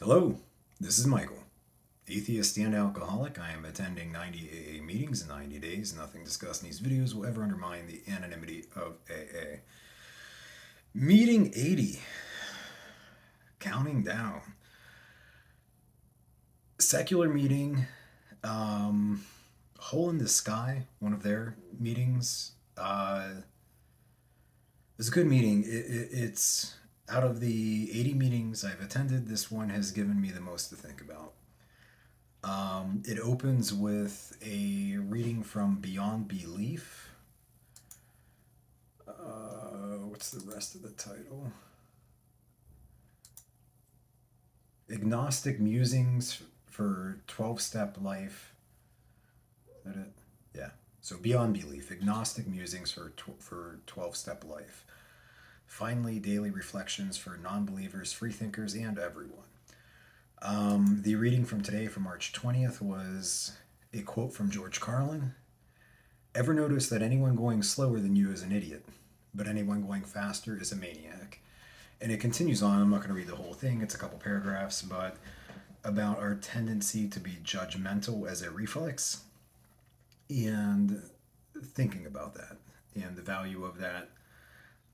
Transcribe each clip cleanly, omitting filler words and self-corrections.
Hello, this is Michael, atheist and alcoholic. I am attending 90 AA meetings in 90 days. Nothing discussed in these videos will ever undermine the anonymity of AA. Meeting 80, counting down. Secular meeting, Hole in the Sky, one of their meetings. It's a good meeting. It's out of the 80 meetings I've attended, this one has given me the most to think about. It opens with a reading from Beyond Belief. What's the rest of the title? Agnostic Musings for 12-Step Life. Is that it? Yeah. So Beyond Belief, Agnostic Musings for 12-Step Life. Finally, Daily Reflections for Non-Believers, Freethinkers, and Everyone. The reading from today, from March 20th, was a quote from George Carlin. Ever notice that anyone going slower than you is an idiot, but anyone going faster is a maniac? And it continues on. I'm not going to read the whole thing. It's a couple paragraphs, but about our tendency to be judgmental as a reflex and thinking about that and the value of that,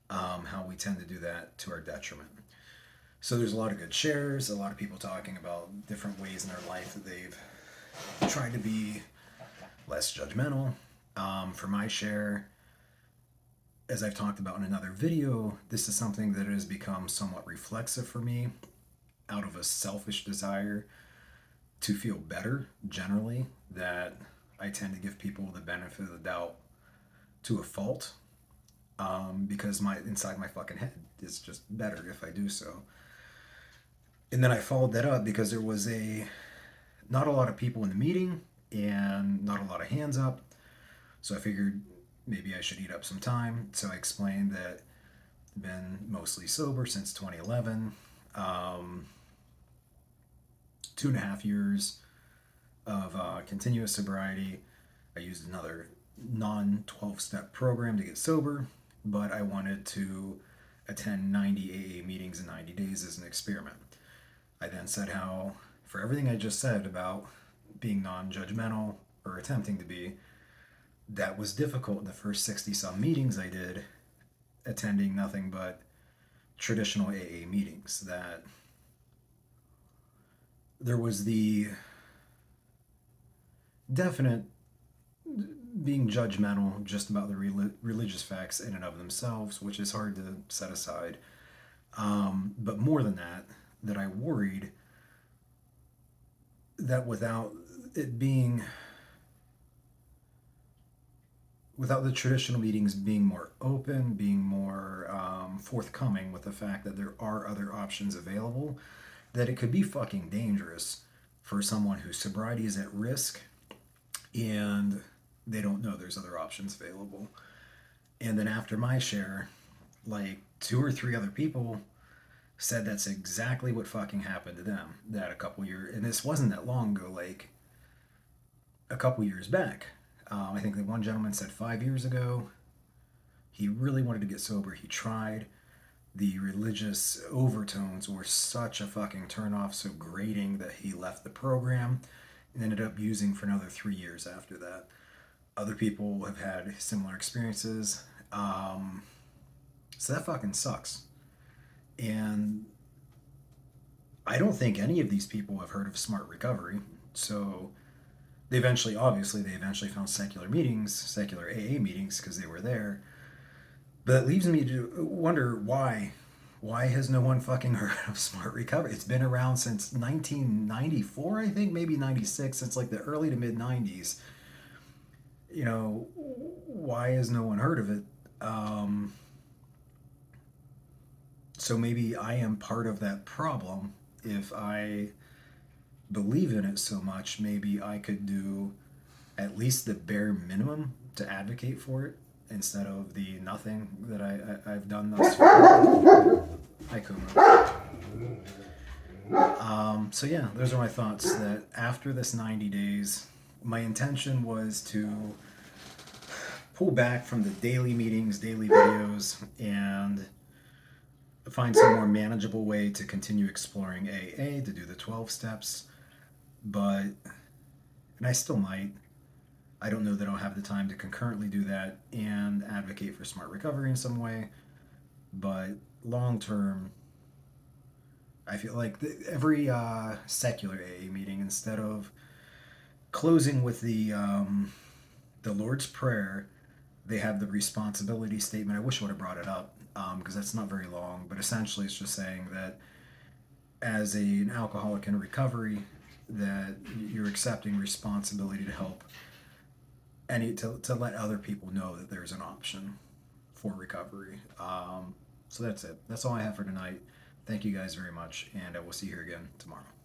how we tend to do that to our detriment. So there's a lot of good shares, a lot of people talking about different ways in their life that they've tried to be less judgmental. For my share, as I've talked about in another video, this is something that has become somewhat reflexive for me out of a selfish desire to feel better generally, that I tend to give people the benefit of the doubt to a fault, because inside my fucking head is just better if I do so. And then I followed that up because there was not a lot of people in the meeting and not a lot of hands up. So I figured maybe I should eat up some time. So I explained that I've been mostly sober since 2011. 2.5 years of continuous sobriety. I used another non-12-step program to get sober, but I wanted to attend 90 AA meetings in 90 days as an experiment. I then said how, for everything I just said about being non-judgmental, or attempting to be, that was difficult in the first 60-some meetings I did, attending nothing but traditional AA meetings. That there was the definite being judgmental just about the religious facts in and of themselves, which is hard to set aside. But more than that, that I worried that without the traditional meetings being more open, being more forthcoming with the fact that there are other options available, that it could be fucking dangerous for someone whose sobriety is at risk and they don't know there's other options available. And then after my share, like 2 or 3 other people said that's exactly what fucking happened to them. That a couple years, and this wasn't that long ago, like a couple years back. I think that one gentleman said 5 years ago, he really wanted to get sober. He tried. The religious overtones were such a fucking turnoff, so grating, that he left the program and ended up using for another 3 years after that. Other people have had similar experiences. So that fucking sucks. And I don't think any of these people have heard of Smart Recovery. So they eventually found secular AA meetings, because they were there. But it leaves me to wonder why. Why has no one fucking heard of Smart Recovery? It's been around since 1994, I think, maybe 96, since like the early to mid 90s. Why has no one heard of it? So maybe I am part of that problem. If I believe in it so much, maybe I could do at least the bare minimum to advocate for it, instead of the nothing that I've done thus far. Hi, Kuma. So yeah, those are my thoughts. That after this 90 days, my intention was to pull back from the daily meetings, daily videos, and find some more manageable way to continue exploring AA, to do the 12 steps. But, and I still might. I don't know that I'll have the time to concurrently do that and advocate for smart recovery in some way. But long term, I feel like every secular AA meeting, instead of closing with the Lord's Prayer, they have the responsibility statement. I wish I would have brought it up because that's not very long, but essentially it's just saying that as an alcoholic in recovery, that you're accepting responsibility to help to let other people know that there's an option for recovery. So that's it. That's all I have for tonight. Thank you guys very much, and I will see you here again tomorrow.